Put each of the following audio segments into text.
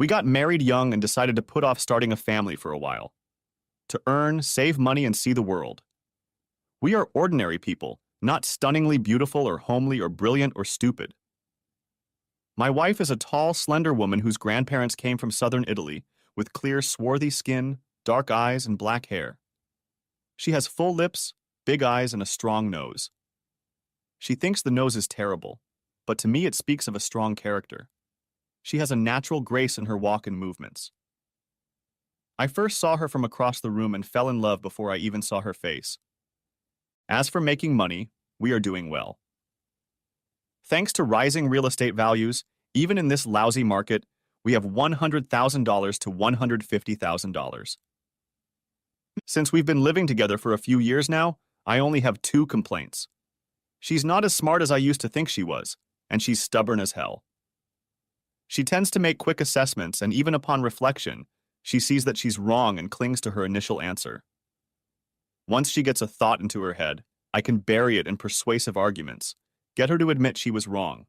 We got married young and decided to put off starting a family for a while. To earn, save money, and see the world. We are ordinary people, not stunningly beautiful or homely or brilliant or stupid. My wife is a tall, slender woman whose grandparents came from southern Italy, with clear, swarthy skin, dark eyes, and black hair. She has full lips, big eyes, and a strong nose. She thinks the nose is terrible, but to me it speaks of a strong character. She has a natural grace in her walk and movements. I first saw her from across the room and fell in love before I even saw her face. As for making money, we are doing well. Thanks to rising real estate values, even in this lousy market, we have $100,000 to $150,000. Since we've been living together for a few years now, I only have 2 complaints. She's not as smart as I used to think she was, and she's stubborn as hell. She tends to make quick assessments, and even upon reflection, she sees that she's wrong and clings to her initial answer. Once she gets a thought into her head, I can bury it in persuasive arguments, get her to admit she was wrong,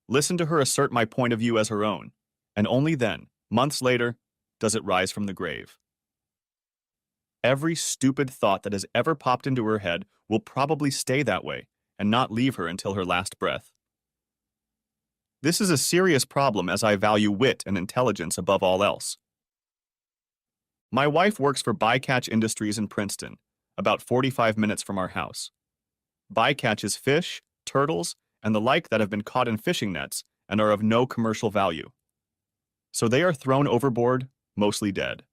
listen to her assert my point of view as her own, and only then, months later, does it rise from the grave. Every stupid thought that has ever popped into her head will probably stay that way and not leave her until her last breath. This is a serious problem as I value wit and intelligence above all else. My wife works for Bycatch Industries in Princeton, about 45 minutes from our house. Bycatch is fish, turtles, and the like that have been caught in fishing nets and are of no commercial value. So they are thrown overboard, mostly dead.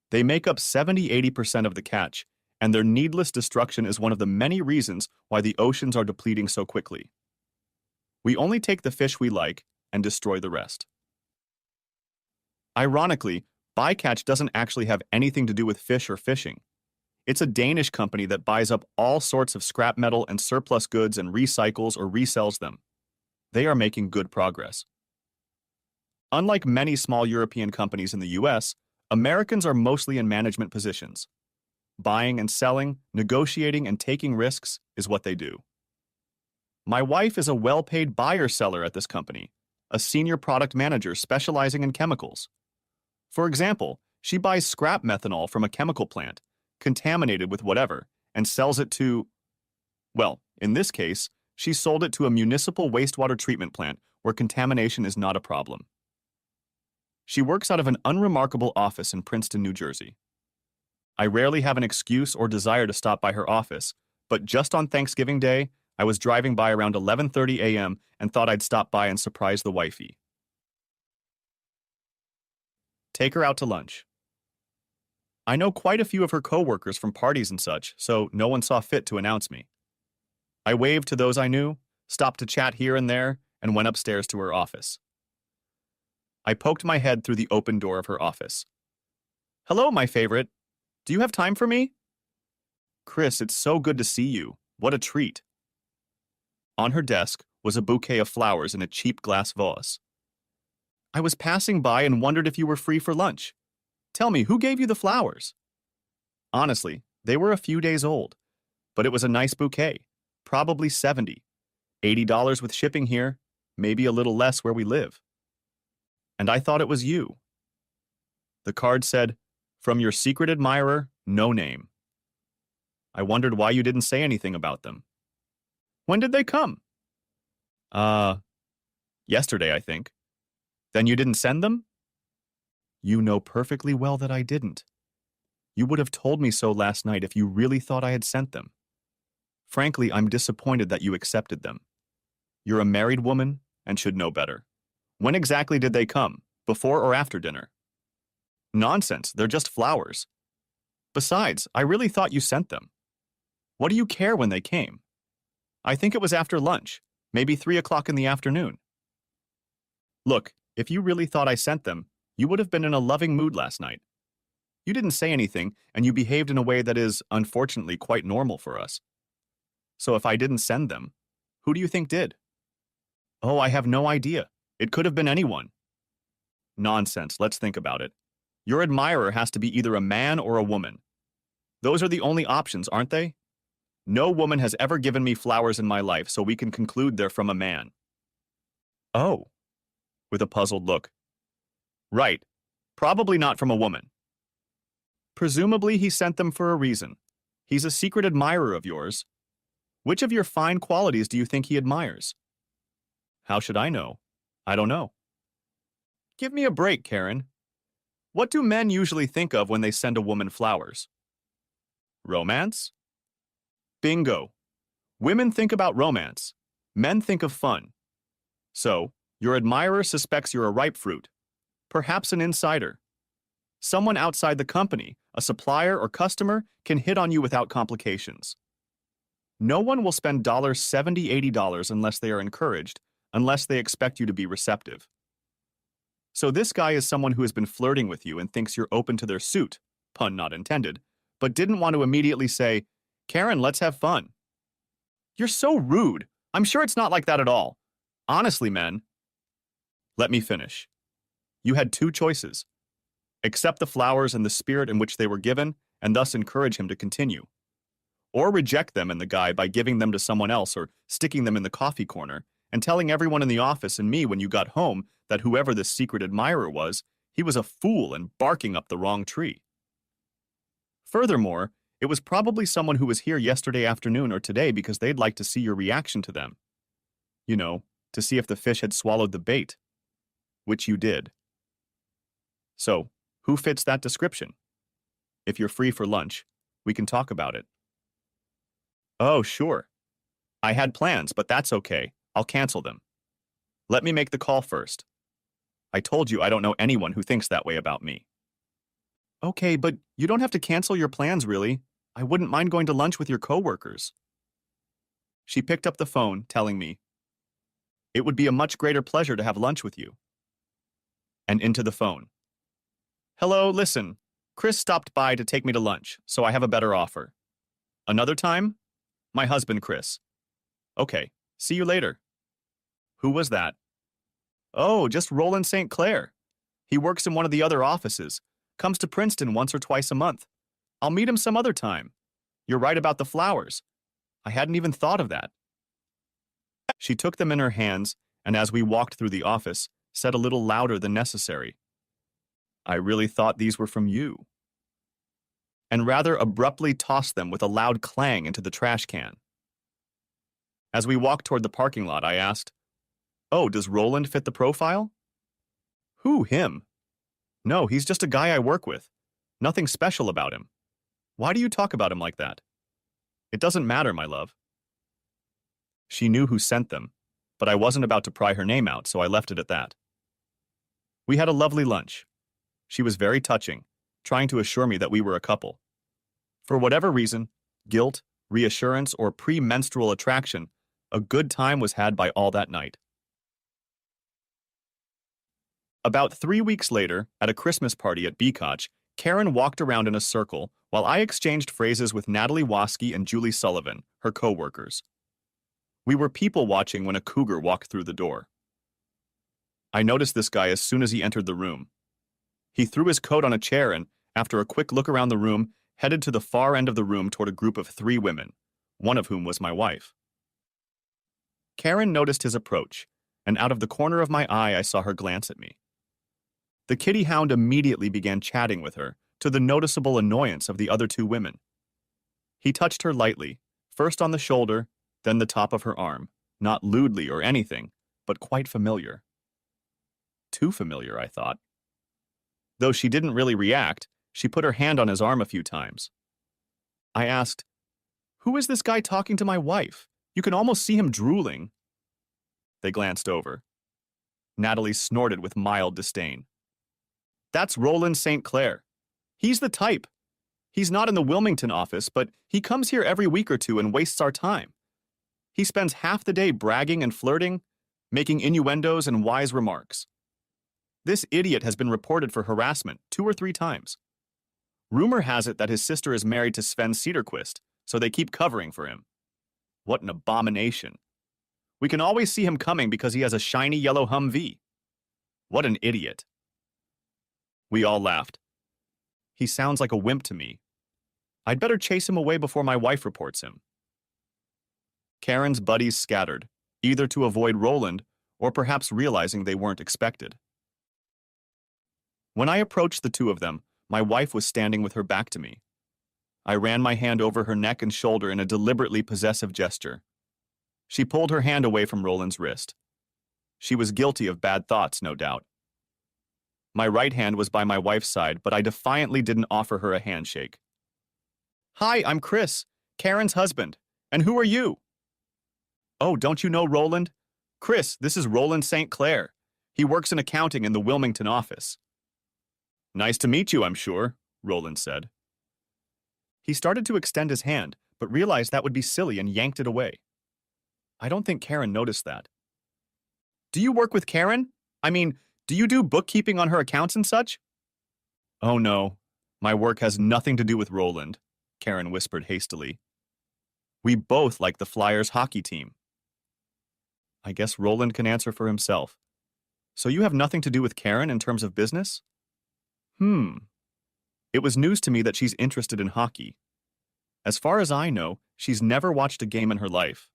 They make up 70–80% of the catch, and their needless destruction is one of the many reasons why the oceans are depleting so quickly. We only take the fish we like and destroy the rest. Ironically, Bycatch doesn't actually have anything to do with fish or fishing. It's a Danish company that buys up all sorts of scrap metal and surplus goods and recycles or resells them. They are making good progress. Unlike many small European companies in the US, Americans are mostly in management positions. Buying and selling, negotiating and taking risks is what they do. My wife is a well-paid buyer-seller at this company, a senior product manager specializing in chemicals. For example, she buys scrap methanol from a chemical plant, contaminated with whatever, and sells it to, well, in this case, she sold it to a municipal wastewater treatment plant where contamination is not a problem. She works out of an unremarkable office in Princeton, New Jersey. I rarely have an excuse or desire to stop by her office, but just on Thanksgiving Day, I was driving by around 11:30 a.m. and thought I'd stop by and surprise the wifey. Take her out to lunch. I know quite a few of her coworkers from parties and such, so no one saw fit to announce me. I waved to those I knew, stopped to chat here and there, and went upstairs to her office. I poked my head through the open door of her office. "Hello, my favorite. Do you have time for me?" "Chris, it's so good to see you. What a treat." On her desk was a bouquet of flowers in a cheap glass vase. "I was passing by and wondered if you were free for lunch. Tell me, who gave you the flowers?" Honestly, they were a few days old, but it was a nice bouquet, probably $70–80 with shipping here, maybe a little less where we live. And I thought it was you. The card said, "From your secret admirer, no name." I wondered why you didn't say anything about them. "When did they come?" Yesterday, I think." "Then you didn't send them?" "You know perfectly well that I didn't. You would have told me so last night if you really thought I had sent them. Frankly, I'm disappointed that you accepted them. You're a married woman and should know better. When exactly did they come? Before or after dinner?" "Nonsense, they're just flowers. Besides, I really thought you sent them. What do you care when they came? I think it was after lunch, maybe 3 o'clock in the afternoon." "Look, if you really thought I sent them, you would have been in a loving mood last night. You didn't say anything, and you behaved in a way that is, unfortunately, quite normal for us. So if I didn't send them, who do you think did?" "Oh, I have no idea. It could have been anyone." "Nonsense, let's think about it. Your admirer has to be either a man or a woman. Those are the only options, aren't they? No woman has ever given me flowers in my life, so we can conclude they're from a man." "Oh," with a puzzled look. Right. Probably not from a woman. Presumably he sent them for a reason. He's a secret admirer of yours. Which of your fine qualities do you think he admires? How should I know? I don't know. Give me a break, Karen. What do men usually think of when they send a woman flowers? Romance? Bingo. Women think about romance. Men think of fun. So, your admirer suspects you're a ripe fruit, perhaps an insider. Someone outside the company, a supplier or customer, can hit on you without complications. No one will spend $70, $80 unless they are encouraged, unless they expect you to be receptive. So this guy is someone who has been flirting with you and thinks you're open to their suit, pun not intended, but didn't want to immediately say, Karen, let's have fun. You're so rude. I'm sure it's not like that at all. Honestly, men. Let me finish. You had two choices. Accept the flowers and the spirit in which they were given, and thus encourage him to continue. Or reject them and the guy by giving them to someone else or sticking them in the coffee corner, and telling everyone in the office and me when you got home that whoever this secret admirer was, he was a fool and barking up the wrong tree. Furthermore, it was probably someone who was here yesterday afternoon or today because they'd like to see your reaction to them. You know, to see if the fish had swallowed the bait, which you did. So, who fits that description? If you're free for lunch, we can talk about it. Oh, sure. I had plans, but that's okay. I'll cancel them. Let me make the call first. I told you I don't know anyone who thinks that way about me. Okay, but you don't have to cancel your plans, really. I wouldn't mind going to lunch with your coworkers. She picked up the phone, telling me, it would be a much greater pleasure to have lunch with you. And into the phone. Hello, listen. Chris stopped by to take me to lunch, so I have a better offer. Another time? My husband, Chris. Okay, see you later. Who was that? Oh, just Roland St. Clair. He works in one of the other offices, comes to Princeton once or twice a month. I'll meet him some other time. You're right about the flowers. I hadn't even thought of that. She took them in her hands, and as we walked through the office, said a little louder than necessary, I really thought these were from you. And rather abruptly tossed them with a loud clang into the trash can. As we walked toward the parking lot, I asked, oh, does Roland fit the profile? Who, him? No, he's just a guy I work with. Nothing special about him. Why do you talk about him like that? It doesn't matter, my love. She knew who sent them, but I wasn't about to pry her name out, so I left it at that. We had a lovely lunch. She was very touching, trying to assure me that we were a couple. For whatever reason, guilt, reassurance, or premenstrual attraction, a good time was had by all that night. About 3 weeks later, at a Christmas party at Beacotch, Karen walked around in a circle while I exchanged phrases with Natalie Waskey and Julie Sullivan, her co-workers. We were people-watching when a cougar walked through the door. I noticed this guy as soon as he entered the room. He threw his coat on a chair and, after a quick look around the room, headed to the far end of the room toward a group of 3 women, one of whom was my wife. Karen noticed his approach, and out of the corner of my eye I saw her glance at me. The kitty hound immediately began chatting with her, to the noticeable annoyance of the other 2 women. He touched her lightly, first on the shoulder, then the top of her arm, not lewdly or anything, but quite familiar. Too familiar, I thought. Though she didn't really react, she put her hand on his arm a few times. I asked, who is this guy talking to my wife? You can almost see him drooling. They glanced over. Natalie snorted with mild disdain. That's Roland St. Clair. He's the type. He's not in the Wilmington office, but he comes here every week or two and wastes our time. He spends half the day bragging and flirting, making innuendos and wise remarks. This idiot has been reported for harassment 2 or 3 times. Rumor has it that his sister is married to Sven Cedarquist, so they keep covering for him. What an abomination. We can always see him coming because he has a shiny yellow Humvee. What an idiot. We all laughed. He sounds like a wimp to me. I'd better chase him away before my wife reports him. Karen's buddies scattered, either to avoid Roland or perhaps realizing they weren't expected. When I approached the two of them, my wife was standing with her back to me. I ran my hand over her neck and shoulder in a deliberately possessive gesture. She pulled her hand away from Roland's wrist. She was guilty of bad thoughts, no doubt. My right hand was by my wife's side, but I defiantly didn't offer her a handshake. Hi, I'm Chris, Karen's husband. And who are you? Oh, don't you know Roland? Chris, this is Roland St. Clair. He works in accounting in the Wilmington office. Nice to meet you, I'm sure, Roland said. He started to extend his hand, but realized that would be silly and yanked it away. I don't think Karen noticed that. Do you work with Karen? I mean, do you do bookkeeping on her accounts and such? Oh no, my work has nothing to do with Roland, Karen whispered hastily. We both like the Flyers hockey team. I guess Roland can answer for himself. So you have nothing to do with Karen in terms of business? It was news to me that she's interested in hockey. As far as I know, she's never watched a game in her life.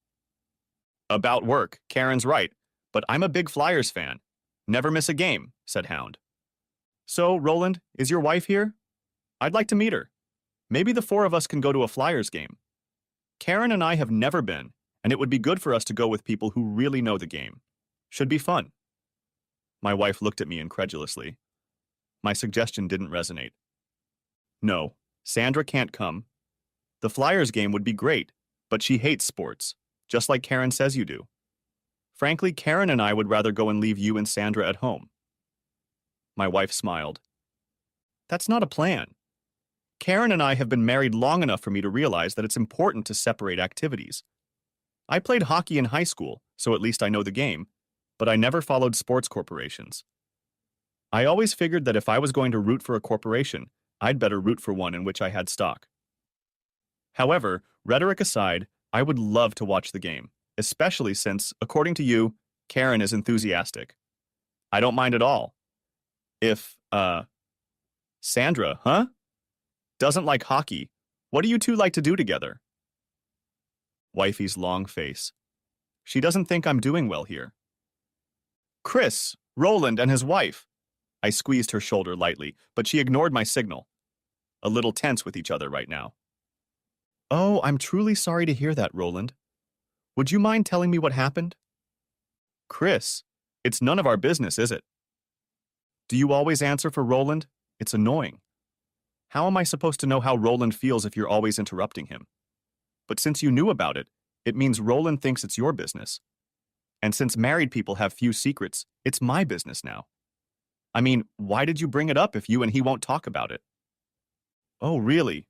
About work, Karen's right, but I'm a big Flyers fan. Never miss a game, said Hound. So, Roland, is your wife here? I'd like to meet her. Maybe the four of us can go to a Flyers game. Karen and I have never been, and it would be good for us to go with people who really know the game. Should be fun. My wife looked at me incredulously. My suggestion didn't resonate. No, Sandra can't come. The Flyers game would be great, but she hates sports, just like Karen says you do. Frankly, Karen and I would rather go and leave you and Sandra at home. My wife smiled. That's not a plan. Karen and I have been married long enough for me to realize that it's important to separate activities. I played hockey in high school, so at least I know the game, but I never followed sports corporations. I always figured that if I was going to root for a corporation, I'd better root for one in which I had stock. However, rhetoric aside, I would love to watch the game, especially since, according to you, Karen is enthusiastic. I don't mind at all. If, Sandra, huh? Doesn't like hockey, what do you two like to do together? Wifey's long face. She doesn't think I'm doing well here. Chris, Roland, and his wife. I squeezed her shoulder lightly, but she ignored my signal. A little tense with each other right now. Oh, I'm truly sorry to hear that, Roland. Would you mind telling me what happened? Chris, it's none of our business, is it? Do you always answer for Roland? It's annoying. How am I supposed to know how Roland feels if you're always interrupting him? But since you knew about it, it means Roland thinks it's your business. And since married people have few secrets, it's my business now. I mean, why did you bring it up if you and he won't talk about it? Oh, really?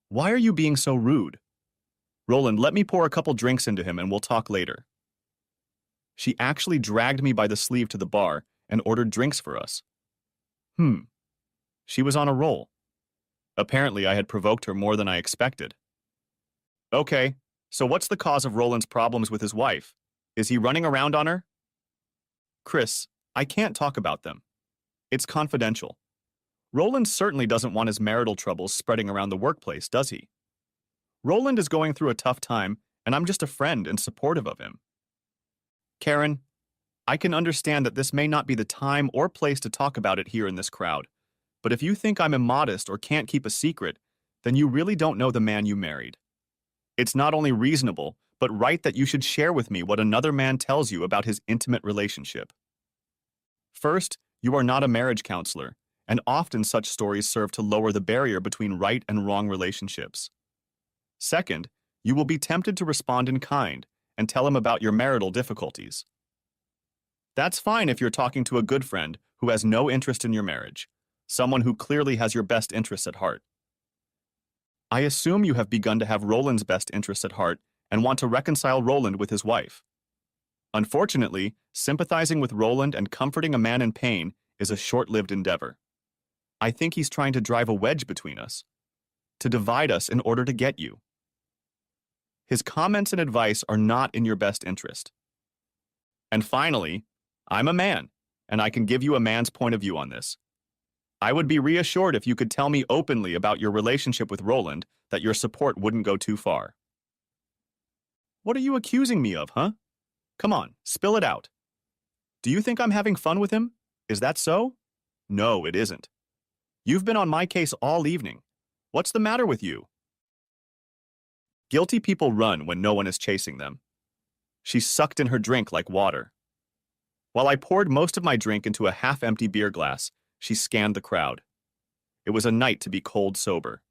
Why are you being so rude? Roland, let me pour a couple drinks into him and we'll talk later. She actually dragged me by the sleeve to the bar and ordered drinks for us. She was on a roll. Apparently, I had provoked her more than I expected. Okay, so what's the cause of Roland's problems with his wife? Is he running around on her? Chris, I can't talk about them. It's confidential. Roland certainly doesn't want his marital troubles spreading around the workplace, does he? Roland is going through a tough time, and I'm just a friend and supportive of him. Karen, I can understand that this may not be the time or place to talk about it here in this crowd, but if you think I'm immodest or can't keep a secret, then you really don't know the man you married. It's not only reasonable, but right that you should share with me what another man tells you about his intimate relationship. First, you are not a marriage counselor, and often such stories serve to lower the barrier between right and wrong relationships. Second, you will be tempted to respond in kind and tell him about your marital difficulties. That's fine if you're talking to a good friend who has no interest in your marriage, someone who clearly has your best interests at heart. I assume you have begun to have Roland's best interests at heart and want to reconcile Roland with his wife. Unfortunately, sympathizing with Roland and comforting a man in pain is a short-lived endeavor. I think he's trying to drive a wedge between us, to divide us in order to get you. His comments and advice are not in your best interest. And finally, I'm a man, and I can give you a man's point of view on this. I would be reassured if you could tell me openly about your relationship with Roland that your support wouldn't go too far. What are you accusing me of, huh? Come on, spill it out. Do you think I'm having fun with him? Is that so? No, it isn't. You've been on my case all evening. What's the matter with you? Guilty people run when no one is chasing them. She sucked in her drink like water. While I poured most of my drink into a half-empty beer glass, she scanned the crowd. It was a night to be cold sober.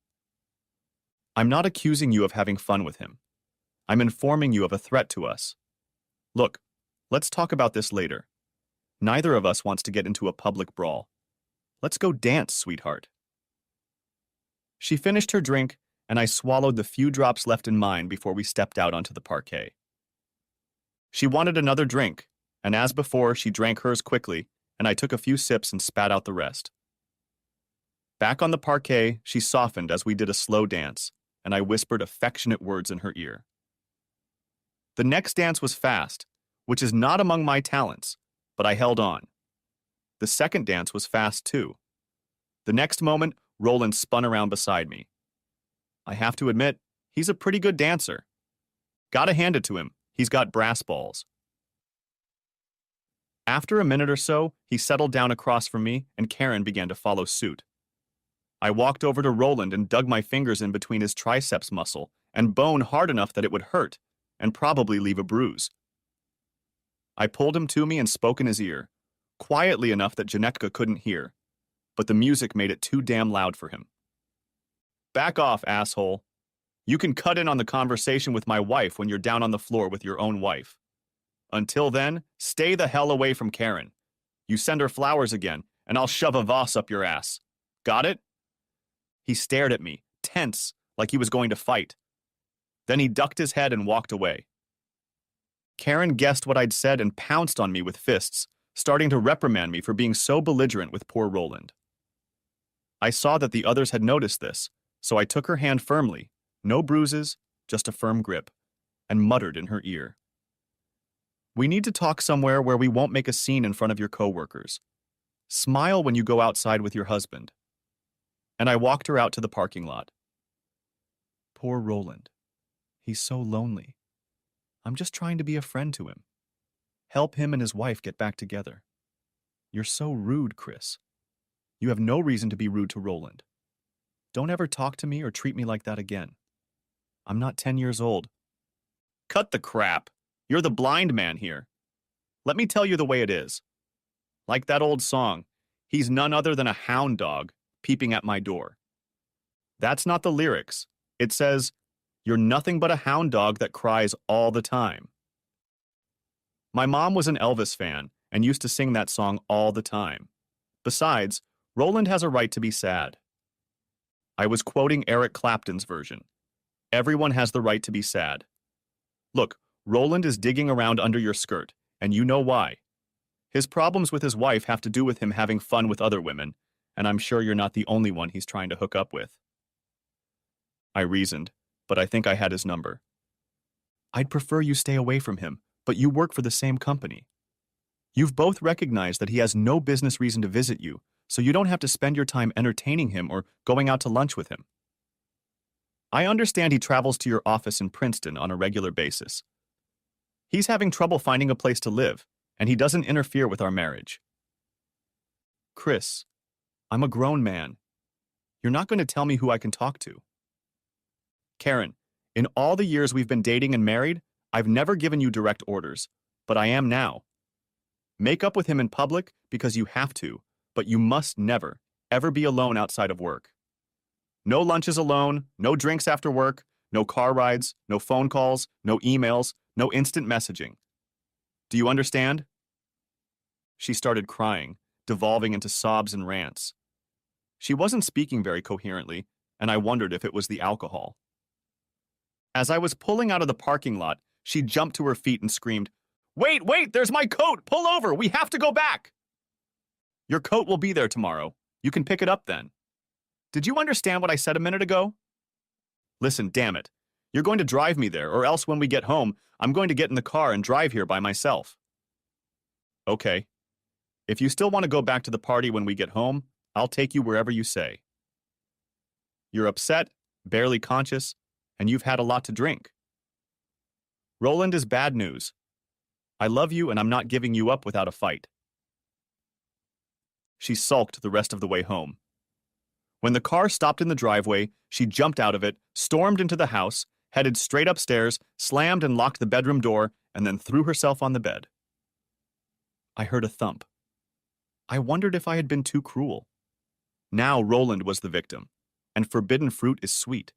I'm not accusing you of having fun with him. I'm informing you of a threat to us. Look, let's talk about this later. Neither of us wants to get into a public brawl. Let's go dance, sweetheart. She finished her drink, and I swallowed the few drops left in mine before we stepped out onto the parquet. She wanted another drink, and as before, she drank hers quickly, and I took a few sips and spat out the rest. Back on the parquet, she softened as we did a slow dance, and I whispered affectionate words in her ear. The next dance was fast, which is not among my talents, but I held on. The second dance was fast too. The next moment, Roland spun around beside me. I have to admit, he's a pretty good dancer. Gotta hand it to him, he's got brass balls. After a minute or so, he settled down across from me and Karen began to follow suit. I walked over to Roland and dug my fingers in between his triceps muscle and bone hard enough that it would hurt and probably leave a bruise. I pulled him to me and spoke in his ear, quietly enough that Janetka couldn't hear, but the music made it too damn loud for him. Back off, asshole. You can cut in on the conversation with my wife when you're down on the floor with your own wife. Until then, stay the hell away from Karen. You send her flowers again, and I'll shove a vase up your ass. Got it? He stared at me, tense, like he was going to fight. Then he ducked his head and walked away. Karen guessed what I'd said and pounced on me with fists, starting to reprimand me for being so belligerent with poor Roland. I saw that the others had noticed this, so I took her hand firmly, no bruises, just a firm grip, and muttered in her ear. We need to talk somewhere where we won't make a scene in front of your coworkers. Smile when you go outside with your husband. And I walked her out to the parking lot. Poor Roland. He's so lonely. I'm just trying to be a friend to him. Help him and his wife get back together. You're so rude, Chris. You have no reason to be rude to Roland. Don't ever talk to me or treat me like that again. I'm not 10 years old. Cut the crap. You're the blind man here. Let me tell you the way it is. Like that old song, he's none other than a hound dog peeping at my door. That's not the lyrics. It says, you're nothing but a hound dog that cries all the time. My mom was an Elvis fan and used to sing that song all the time. Besides, Roland has a right to be sad. I was quoting Eric Clapton's version. Everyone has the right to be sad. Look, Roland is digging around under your skirt, and you know why. His problems with his wife have to do with him having fun with other women, and I'm sure you're not the only one he's trying to hook up with. I reasoned, but I think I had his number. I'd prefer you stay away from him, but you work for the same company. You've both recognized that he has no business reason to visit you, so you don't have to spend your time entertaining him or going out to lunch with him. I understand he travels to your office in Princeton on a regular basis. He's having trouble finding a place to live, and he doesn't interfere with our marriage. Chris, I'm a grown man. You're not going to tell me who I can talk to. Karen, in all the years we've been dating and married, I've never given you direct orders, but I am now. Make up with him in public because you have to, but you must never, ever be alone outside of work. No lunches alone, no drinks after work, no car rides, no phone calls, no emails, no instant messaging. Do you understand? She started crying, devolving into sobs and rants. She wasn't speaking very coherently, and I wondered if it was the alcohol. As I was pulling out of the parking lot, she jumped to her feet and screamed, "Wait, wait, there's my coat! Pull over! We have to go back!" Your coat will be there tomorrow. You can pick it up then. Did you understand what I said a minute ago? Listen, damn it. You're going to drive me there, or else when we get home, I'm going to get in the car and drive here by myself. Okay. If you still want to go back to the party when we get home, I'll take you wherever you say. You're upset, barely conscious, and you've had a lot to drink. Roland is bad news. I love you and I'm not giving you up without a fight. She sulked the rest of the way home. When the car stopped in the driveway, she jumped out of it, stormed into the house, headed straight upstairs, slammed and locked the bedroom door, and then threw herself on the bed. I heard a thump. I wondered if I had been too cruel. Now Roland was the victim, and forbidden fruit is sweet.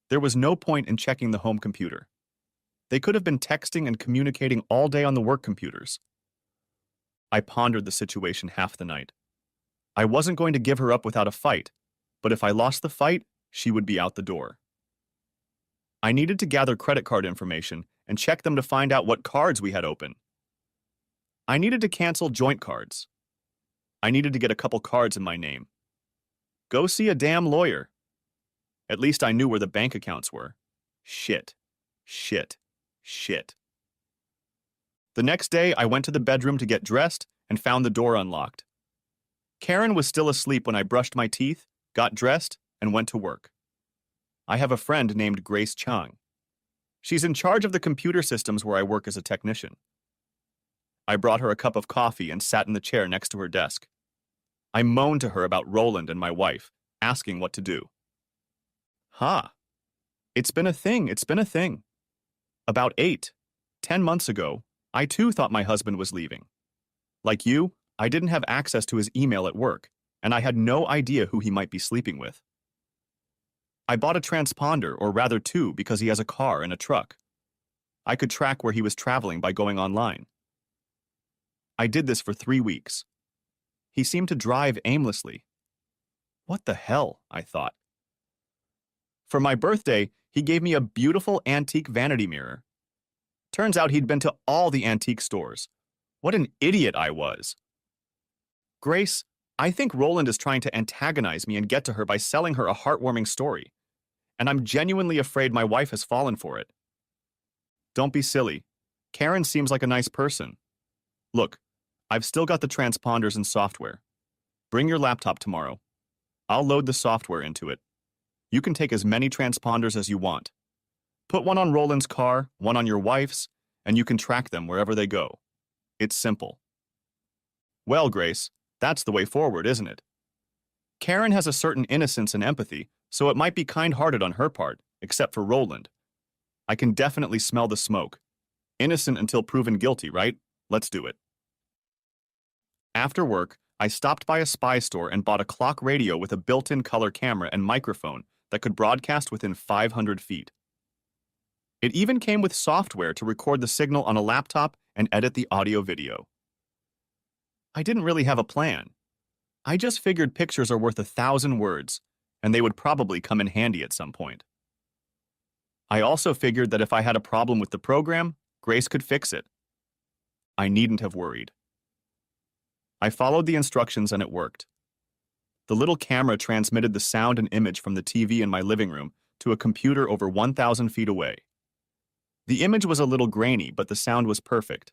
There was no point in checking the home computer. They could have been texting and communicating all day on the work computers. I pondered the situation half the night. I wasn't going to give her up without a fight, but if I lost the fight, she would be out the door. I needed to gather credit card information and check them to find out what cards we had open. I needed to cancel joint cards. I needed to get a couple cards in my name. Go see a damn lawyer. At least I knew where the bank accounts were. Shit. Shit. Shit. The next day, I went to the bedroom to get dressed and found the door unlocked. Karen was still asleep when I brushed my teeth, got dressed, and went to work. I have a friend named Grace Chang. She's in charge of the computer systems where I work as a technician. I brought her a cup of coffee and sat in the chair next to her desk. I moaned to her about Roland and my wife, asking what to do. It's been a thing. About 10 months ago, I too thought my husband was leaving. Like you, I didn't have access to his email at work, and I had no idea who he might be sleeping with. I bought a transponder, or rather two, because he has a car and a truck. I could track where he was traveling by going online. I did this for 3 weeks. He seemed to drive aimlessly. What the hell, I thought. For my birthday, he gave me a beautiful antique vanity mirror. Turns out he'd been to all the antique stores. What an idiot I was. Grace, I think Roland is trying to antagonize me and get to her by selling her a heartwarming story. And I'm genuinely afraid my wife has fallen for it. Don't be silly. Karen seems like a nice person. Look, I've still got the transponders and software. Bring your laptop tomorrow. I'll load the software into it. You can take as many transponders as you want. Put one on Roland's car, one on your wife's, and you can track them wherever they go. It's simple. Well, Grace, that's the way forward, isn't it? Karen has a certain innocence and empathy, so it might be kind-hearted on her part, except for Roland. I can definitely smell the smoke. Innocent until proven guilty, right? Let's do it. After work, I stopped by a spy store and bought a clock radio with a built-in color camera and microphone that could broadcast within 500 feet. It even came with software to record the signal on a laptop and edit the audio-video. I didn't really have a plan. I just figured pictures are worth 1,000 words, and they would probably come in handy at some point. I also figured that if I had a problem with the program, Grace could fix it. I needn't have worried. I followed the instructions and it worked. The little camera transmitted the sound and image from the TV in my living room to a computer over 1,000 feet away. The image was a little grainy, but the sound was perfect.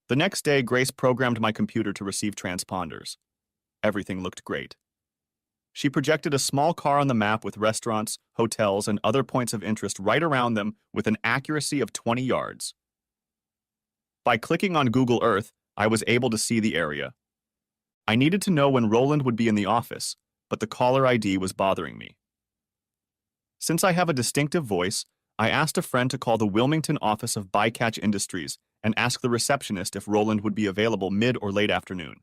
The next day, Grace programmed my computer to receive transponders. Everything looked great. She projected a small car on the map with restaurants, hotels, and other points of interest right around them with an accuracy of 20 yards. By clicking on Google Earth, I was able to see the area. I needed to know when Roland would be in the office, but the caller ID was bothering me. Since I have a distinctive voice, I asked a friend to call the Wilmington office of Bycatch Industries and ask the receptionist if Roland would be available mid or late afternoon.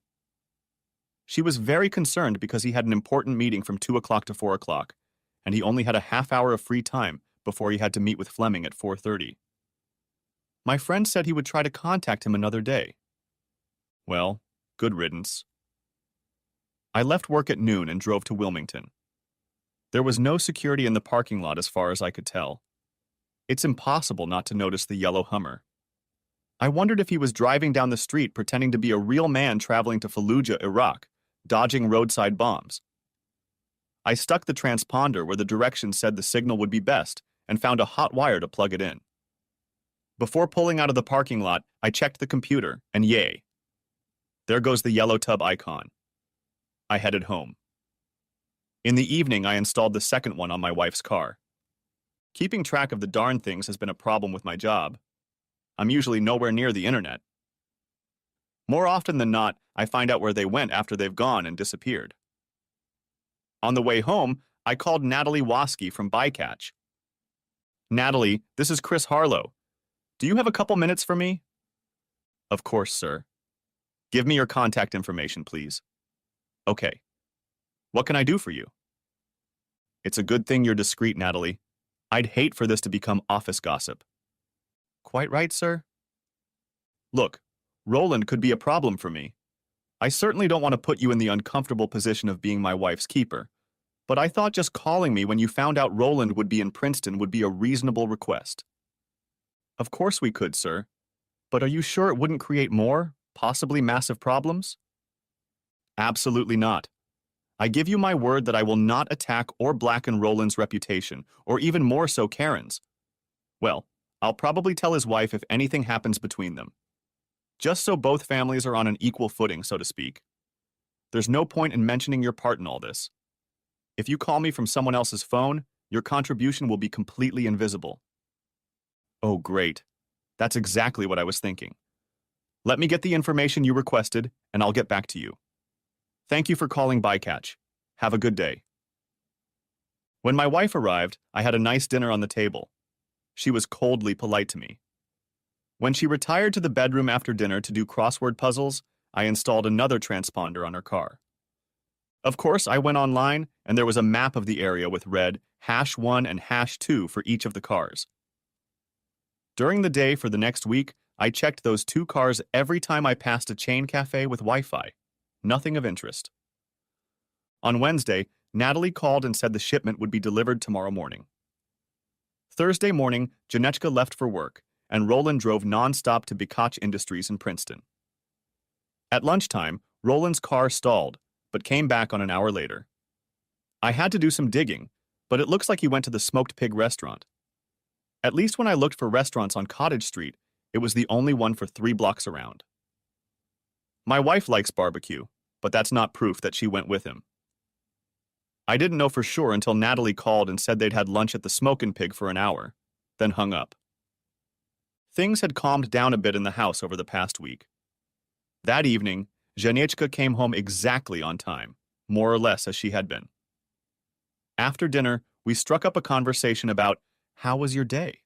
She was very concerned because he had an important meeting from 2 o'clock to 4 o'clock, and he only had a half hour of free time before he had to meet with Fleming at 4:30. My friend said he would try to contact him another day. Well, good riddance. I left work at noon and drove to Wilmington. There was no security in the parking lot as far as I could tell. It's impossible not to notice the yellow Hummer. I wondered if he was driving down the street pretending to be a real man traveling to Fallujah, Iraq, dodging roadside bombs. I stuck the transponder where the directions said the signal would be best and found a hot wire to plug it in. Before pulling out of the parking lot, I checked the computer, and yay. There goes the yellow tub icon. I headed home. In the evening, I installed the second one on my wife's car. Keeping track of the darn things has been a problem with my job. I'm usually nowhere near the internet. More often than not, I find out where they went after they've gone and disappeared. On the way home, I called Natalie Waskey from Bycatch. Natalie, this is Chris Harlow. Do you have a couple minutes for me? Of course, sir. Give me your contact information, please. Okay. What can I do for you? It's a good thing you're discreet, Natalie. I'd hate for this to become office gossip. Quite right, sir. Look, Roland could be a problem for me. I certainly don't want to put you in the uncomfortable position of being my wife's keeper, but I thought just calling me when you found out Roland would be in Princeton would be a reasonable request. Of course we could, sir. But are you sure it wouldn't create more, possibly massive problems? Absolutely not. I give you my word that I will not attack or blacken Roland's reputation, or even more so Karen's. Well, I'll probably tell his wife if anything happens between them. Just so both families are on an equal footing, so to speak. There's no point in mentioning your part in all this. If you call me from someone else's phone, your contribution will be completely invisible. Oh, great. That's exactly what I was thinking. Let me get the information you requested, and I'll get back to you. Thank you for calling Bycatch. Have a good day. When my wife arrived, I had a nice dinner on the table. She was coldly polite to me. When she retired to the bedroom after dinner to do crossword puzzles, I installed another transponder on her car. Of course, I went online, and there was a map of the area with red #1 and #2 for each of the cars. During the day for the next week, I checked those two cars every time I passed a chain cafe with Wi-Fi. Nothing of interest. On Wednesday, Natalie called and said the shipment would be delivered tomorrow morning. Thursday morning, Janechka left for work, and Roland drove nonstop to Bycatch Industries in Princeton. At lunchtime, Roland's car stalled, but came back on an hour later. I had to do some digging, but it looks like he went to the Smoked Pig restaurant. At least when I looked for restaurants on Cottage Street, it was the only one for 3 blocks around. My wife likes barbecue, but that's not proof that she went with him. I didn't know for sure until Natalie called and said they'd had lunch at the Smokin' Pig for an hour, then hung up. Things had calmed down a bit in the house over the past week. That evening, Janechka came home exactly on time, more or less as she had been. After dinner, we struck up a conversation about, how was your day?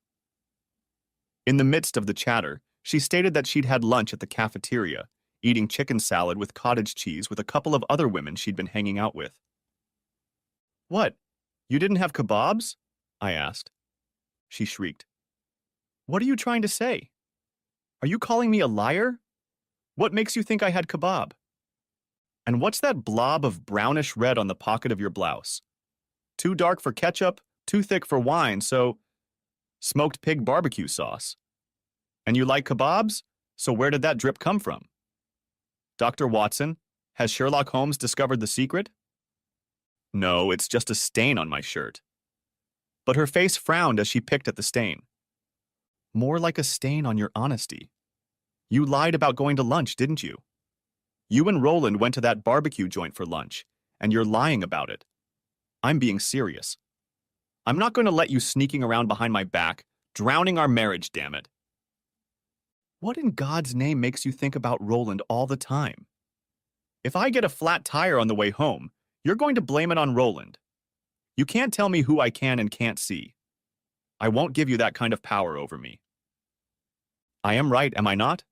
In the midst of the chatter, she stated that she'd had lunch at the cafeteria, eating chicken salad with cottage cheese with a couple of other women she'd been hanging out with. What? You didn't have kebabs? I asked. She shrieked. What are you trying to say? Are you calling me a liar? What makes you think I had kebab? And what's that blob of brownish red on the pocket of your blouse? Too dark for ketchup, too thick for wine, so smoked pig barbecue sauce. And you like kebabs? So where did that drip come from? Dr. Watson, has Sherlock Holmes discovered the secret? No, it's just a stain on my shirt. But her face frowned as she picked at the stain. More like a stain on your honesty. You lied about going to lunch, didn't you? You and Roland went to that barbecue joint for lunch, and you're lying about it. I'm being serious. I'm not going to let you sneaking around behind my back, drowning our marriage, damn it. What in God's name makes you think about Roland all the time? If I get a flat tire on the way home, you're going to blame it on Roland. You can't tell me who I can and can't see. I won't give you that kind of power over me. I am right, am I not?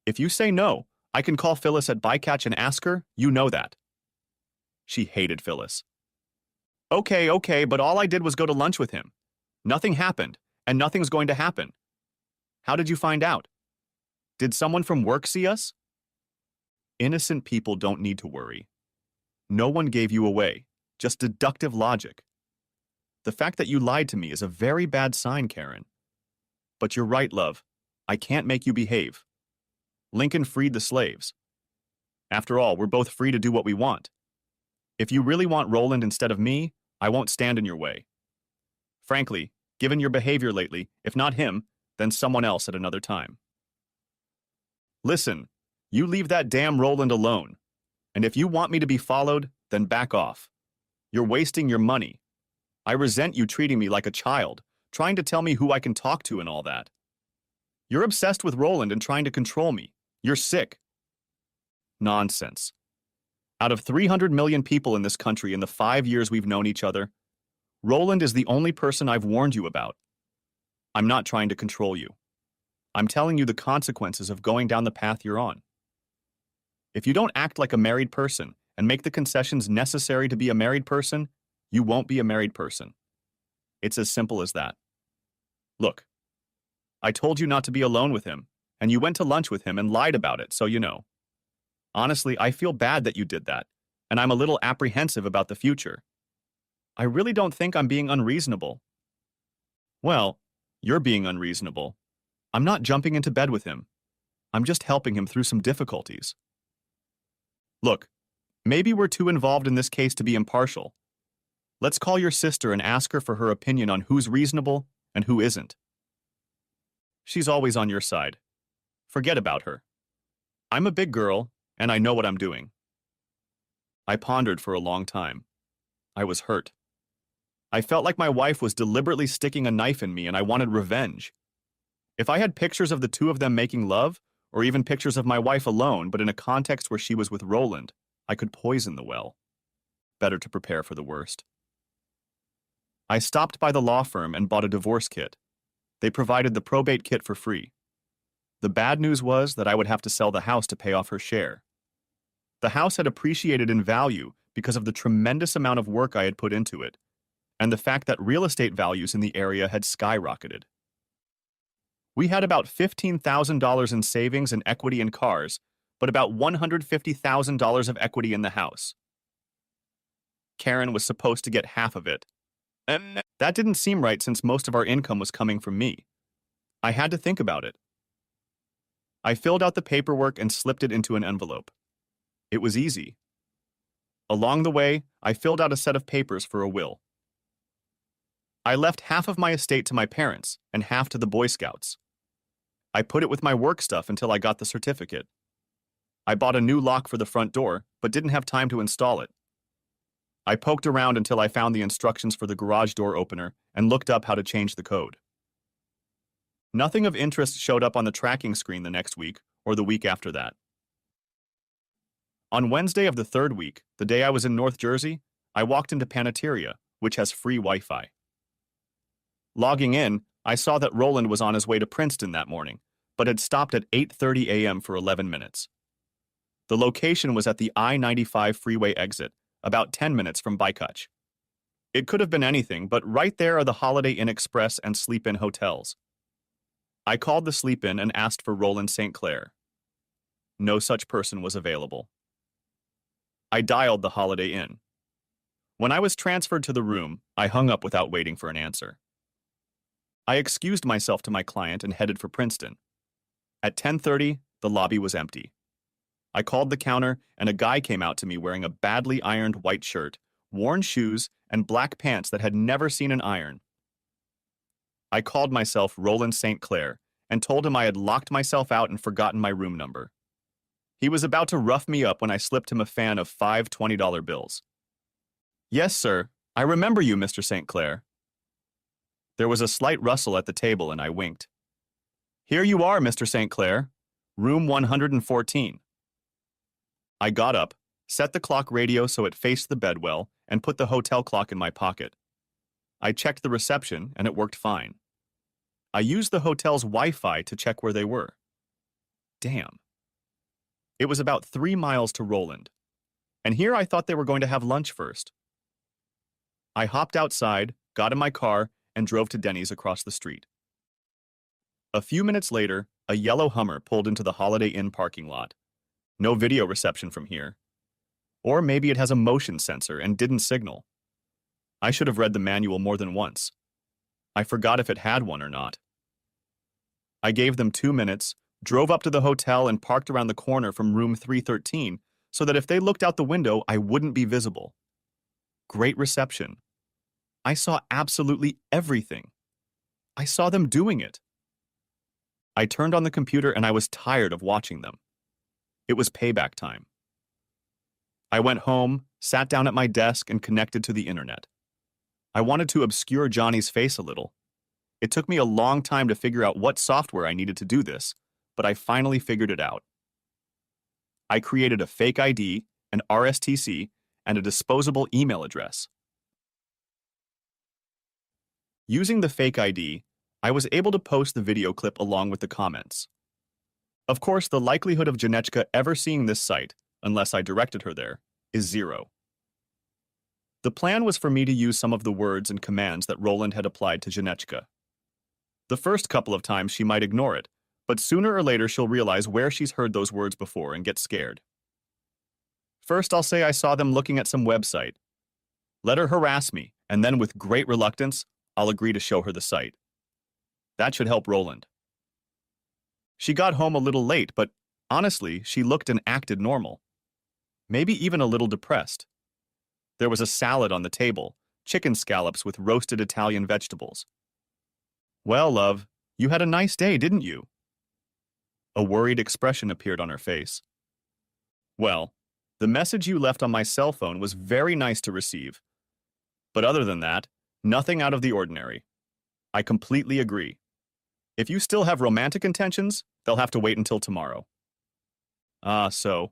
If you say no, I can call Phyllis at Bycatch and ask her, you know that. She hated Phyllis. Okay, but all I did was go to lunch with him. Nothing happened, and nothing's going to happen. How did you find out? Did someone from work see us? Innocent people don't need to worry. No one gave you away, just deductive logic. The fact that you lied to me is a very bad sign, Karen. But you're right, love. I can't make you behave. Lincoln freed the slaves. After all, we're both free to do what we want. If you really want Roland instead of me, I won't stand in your way. Frankly, given your behavior lately, if not him, then someone else at another time. Listen, you leave that damn Roland alone. And if you want me to be followed, then back off. You're wasting your money. I resent you treating me like a child, trying to tell me who I can talk to and all that. You're obsessed with Roland and trying to control me. You're sick. Nonsense. Out of 300 million people in this country in the 5 years we've known each other, Roland is the only person I've warned you about. I'm not trying to control you. I'm telling you the consequences of going down the path you're on. If you don't act like a married person and make the concessions necessary to be a married person, you won't be a married person. It's as simple as that. Look, I told you not to be alone with him, and you went to lunch with him and lied about it, so you know. Honestly, I feel bad that you did that, and I'm a little apprehensive about the future. I really don't think I'm being unreasonable. Well, you're being unreasonable. I'm not jumping into bed with him. I'm just helping him through some difficulties. Look, maybe we're too involved in this case to be impartial. Let's call your sister and ask her for her opinion on who's reasonable and who isn't. She's always on your side. Forget about her. I'm a big girl, and I know what I'm doing. I pondered for a long time. I was hurt. I felt like my wife was deliberately sticking a knife in me, and I wanted revenge. If I had pictures of the two of them making love, or even pictures of my wife alone, but in a context where she was with Roland, I could poison the well. Better to prepare for the worst. I stopped by the law firm and bought a divorce kit. They provided the probate kit for free. The bad news was that I would have to sell the house to pay off her share. The house had appreciated in value because of the tremendous amount of work I had put into it, and the fact that real estate values in the area had skyrocketed. We had about $15,000 in savings and equity in cars, but about $150,000 of equity in the house. Karen was supposed to get half of it. And that didn't seem right since most of our income was coming from me. I had to think about it. I filled out the paperwork and slipped it into an envelope. It was easy. Along the way, I filled out a set of papers for a will. I left half of my estate to my parents and half to the Boy Scouts. I put it with my work stuff until I got the certificate. I bought a new lock for the front door, but didn't have time to install it. I poked around until I found the instructions for the garage door opener and looked up how to change the code. Nothing of interest showed up on the tracking screen the next week or the week after that. On Wednesday of the third week, the day I was in North Jersey, I walked into Panetteria, which has free Wi-Fi. Logging in, I saw that Roland was on his way to Princeton that morning, but had stopped at 8:30 a.m. for 11 minutes. The location was at the I-95 freeway exit, about 10 minutes from Bykutch. It could have been anything, but right there are the Holiday Inn Express and Sleep Inn hotels. I called the Sleep Inn and asked for Roland St. Clair. No such person was available. I dialed the Holiday Inn. When I was transferred to the room, I hung up without waiting for an answer. I excused myself to my client and headed for Princeton. At 10:30, the lobby was empty. I called the counter, and a guy came out to me wearing a badly ironed white shirt, worn shoes, and black pants that had never seen an iron. I called myself Roland St. Clair and told him I had locked myself out and forgotten my room number. He was about to rough me up when I slipped him a fan of 5 $20 bills. "Yes, sir. I remember you, Mr. St. Clair." There was a slight rustle at the table, and I winked. "Here you are, Mr. St. Clair. Room 114. I got up, set the clock radio so it faced the bed well, and put the hotel clock in my pocket. I checked the reception, and it worked fine. I used the hotel's Wi-Fi to check where they were. Damn. It was about 3 miles to Roland, and here I thought they were going to have lunch first. I hopped outside, got in my car, and drove to Denny's across the street. A few minutes later, a yellow Hummer pulled into the Holiday Inn parking lot. No video reception from here. Or maybe it has a motion sensor and didn't signal. I should have read the manual more than once. I forgot if it had one or not. I gave them 2 minutes, drove up to the hotel, and parked around the corner from room 313 so that if they looked out the window, I wouldn't be visible. Great reception. I saw absolutely everything. I saw them doing it. I turned on the computer and I was tired of watching them. It was payback time. I went home, sat down at my desk, and connected to the internet. I wanted to obscure Johnny's face a little. It took me a long time to figure out what software I needed to do this, but I finally figured it out. I created a fake ID, an RSTC, and a disposable email address. Using the fake ID, I was able to post the video clip along with the comments. Of course, the likelihood of Janechka ever seeing this site, unless I directed her there, is 0. The plan was for me to use some of the words and commands that Roland had applied to Janechka. The first couple of times she might ignore it, but sooner or later she'll realize where she's heard those words before and get scared. First, I'll say I saw them looking at some website. Let her harass me, and then with great reluctance, I'll agree to show her the site. That should help Roland. She got home a little late, but honestly, she looked and acted normal. Maybe even a little depressed. There was a salad on the table, chicken scallops with roasted Italian vegetables. Well, love, you had a nice day, didn't you? A worried expression appeared on her face. Well, the message you left on my cell phone was very nice to receive. But other than that, nothing out of the ordinary. I completely agree. If you still have romantic intentions, they'll have to wait until tomorrow. Ah, so.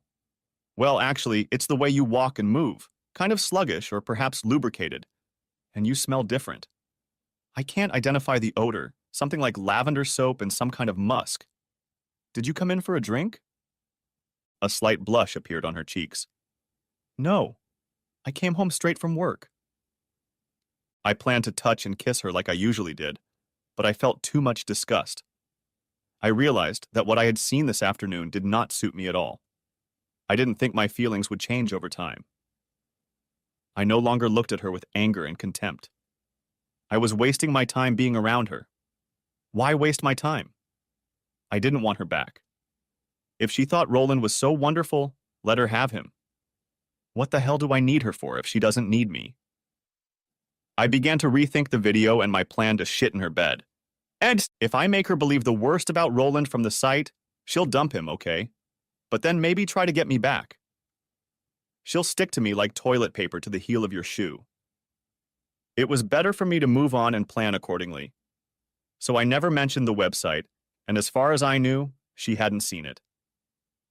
Well, actually, it's the way you walk and move, kind of sluggish or perhaps lubricated. And you smell different. I can't identify the odor, something like lavender soap and some kind of musk. Did you come in for a drink? A slight blush appeared on her cheeks. No, I came home straight from work. I planned to touch and kiss her like I usually did, but I felt too much disgust. I realized that what I had seen this afternoon did not suit me at all. I didn't think my feelings would change over time. I no longer looked at her with anger and contempt. I was wasting my time being around her. Why waste my time? I didn't want her back. If she thought Roland was so wonderful, let her have him. What the hell do I need her for if she doesn't need me? I began to rethink the video and my plan to shit in her bed. And if I make her believe the worst about Roland from the site, she'll dump him, okay? But then maybe try to get me back. She'll stick to me like toilet paper to the heel of your shoe. It was better for me to move on and plan accordingly. So I never mentioned the website, and as far as I knew, she hadn't seen it.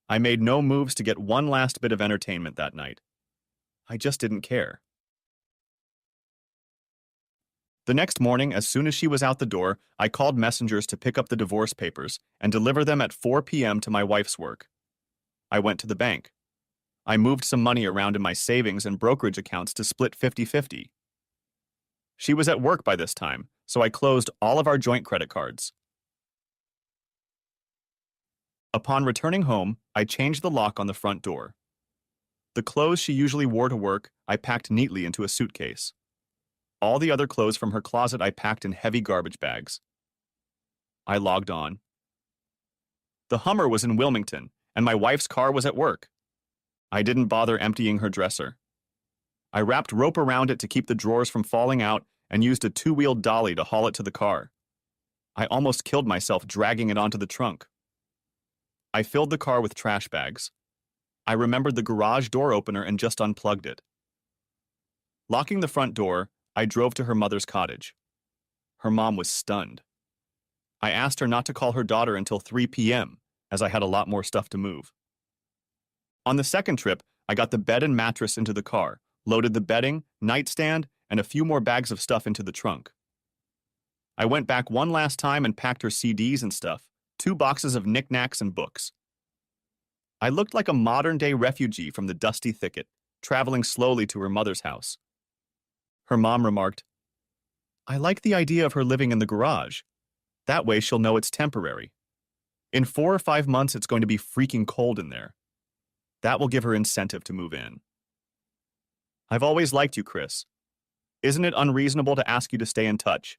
I made no moves to get one last bit of entertainment that night. I just didn't care. The next morning, as soon as she was out the door, I called messengers to pick up the divorce papers and deliver them at 4 p.m. to my wife's work. I went to the bank. I moved some money around in my savings and brokerage accounts to split 50-50. She was at work by this time, so I closed all of our joint credit cards. Upon returning home, I changed the lock on the front door. The clothes she usually wore to work, I packed neatly into a suitcase. All the other clothes from her closet I packed in heavy garbage bags. I logged on. The Hummer was in Wilmington, and my wife's car was at work. I didn't bother emptying her dresser. I wrapped rope around it to keep the drawers from falling out and used a two-wheeled dolly to haul it to the car. I almost killed myself dragging it onto the trunk. I filled the car with trash bags. I remembered the garage door opener and just unplugged it. Locking the front door, I drove to her mother's cottage. Her mom was stunned. I asked her not to call her daughter until 3 p.m., as I had a lot more stuff to move. On the second trip, I got the bed and mattress into the car, loaded the bedding, nightstand, and a few more bags of stuff into the trunk. I went back one last time and packed her CDs and stuff, 2 boxes of knickknacks and books. I looked like a modern-day refugee from the dusty thicket, traveling slowly to her mother's house. Her mom remarked, "I like the idea of her living in the garage. That way she'll know it's temporary. In 4 or 5 months, it's going to be freaking cold in there. That will give her incentive to move in. I've always liked you, Chris. Isn't it unreasonable to ask you to stay in touch?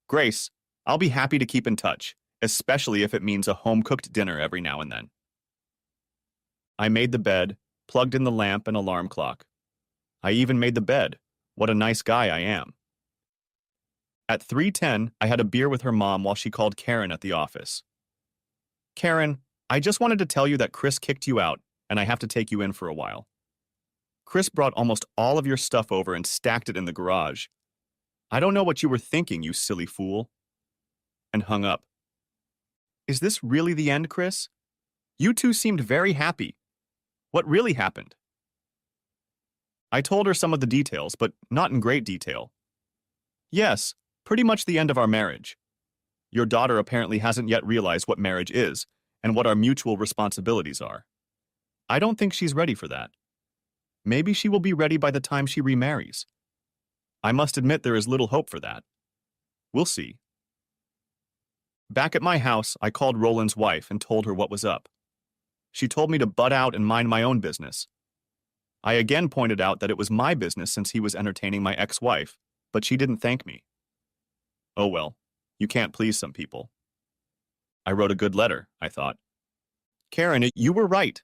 Grace, I'll be happy to keep in touch, especially if it means a home-cooked dinner every now and then." I made the bed, plugged in the lamp and alarm clock. I even made the bed. What a nice guy I am. At 3:10, I had a beer with her mom while she called Karen at the office. "Karen, I just wanted to tell you that Chris kicked you out, and I have to take you in for a while. Chris brought almost all of your stuff over and stacked it in the garage. I don't know what you were thinking, you silly fool." And hung up. "Is this really the end, Chris? You two seemed very happy. What really happened? I told her some of the details, but not in great detail. Yes, pretty much the end of our marriage. Your daughter apparently hasn't yet realized what marriage is and what our mutual responsibilities are. I don't think she's ready for that. Maybe she will be ready by the time she remarries. I must admit there is little hope for that. We'll see. Back at my house, I called Roland's wife and told her what was up. She told me to butt out and mind my own business. I again pointed out that it was my business since he was entertaining my ex-wife, but she didn't thank me. Oh well, you can't please some people. I wrote a good letter, I thought. Karen, you were right.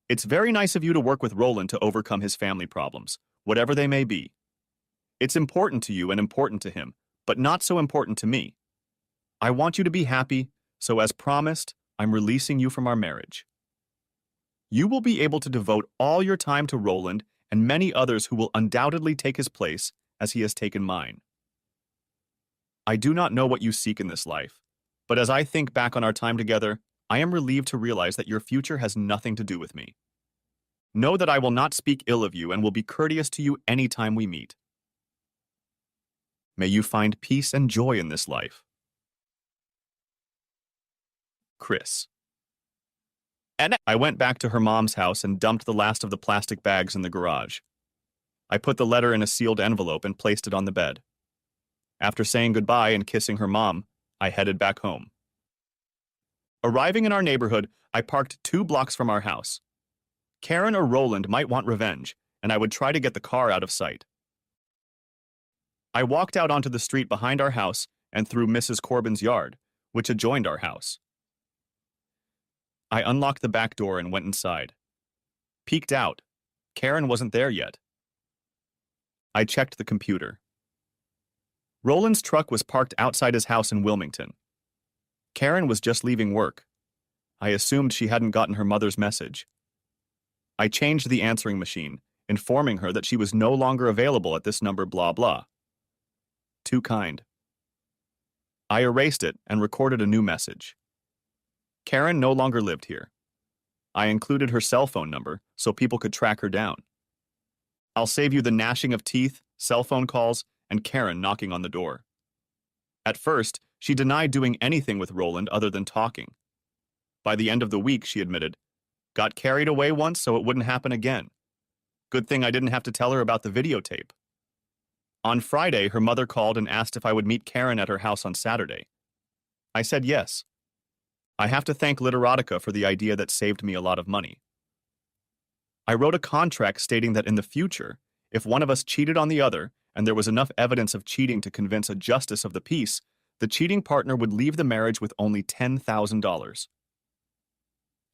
It's very nice of you to work with Roland to overcome his family problems, whatever they may be. It's important to you and important to him, but not so important to me. I want you to be happy, so as promised, I'm releasing you from our marriage. You will be able to devote all your time to Roland and many others who will undoubtedly take his place as he has taken mine. I do not know what you seek in this life, but as I think back on our time together, I am relieved to realize that your future has nothing to do with me. Know that I will not speak ill of you and will be courteous to you any time we meet. May you find peace and joy in this life. Chris. And I went back to her mom's house and dumped the last of the plastic bags in the garage. I put the letter in a sealed envelope and placed it on the bed. After saying goodbye and kissing her mom, I headed back home. Arriving in our neighborhood, I parked 2 blocks from our house. Karen or Roland might want revenge, and I would try to get the car out of sight. I walked out onto the street behind our house and through Mrs. Corbin's yard, which adjoined our house. I unlocked the back door and went inside. Peeked out. Karen wasn't there yet. I checked the computer. Roland's truck was parked outside his house in Wilmington. Karen was just leaving work. I assumed she hadn't gotten her mother's message. I changed the answering machine, informing her that she was no longer available at this number blah blah. Too kind. I erased it and recorded a new message. Karen no longer lived here. I included her cell phone number so people could track her down. I'll save you the gnashing of teeth, cell phone calls, and Karen knocking on the door. At first, she denied doing anything with Roland other than talking. By the end of the week, she admitted, got carried away once so it wouldn't happen again. Good thing I didn't have to tell her about the videotape. On Friday, her mother called and asked if I would meet Karen at her house on Saturday. I said yes. I have to thank Literotica for the idea that saved me a lot of money. I wrote a contract stating that in the future, if one of us cheated on the other and there was enough evidence of cheating to convince a justice of the peace, the cheating partner would leave the marriage with only $10,000.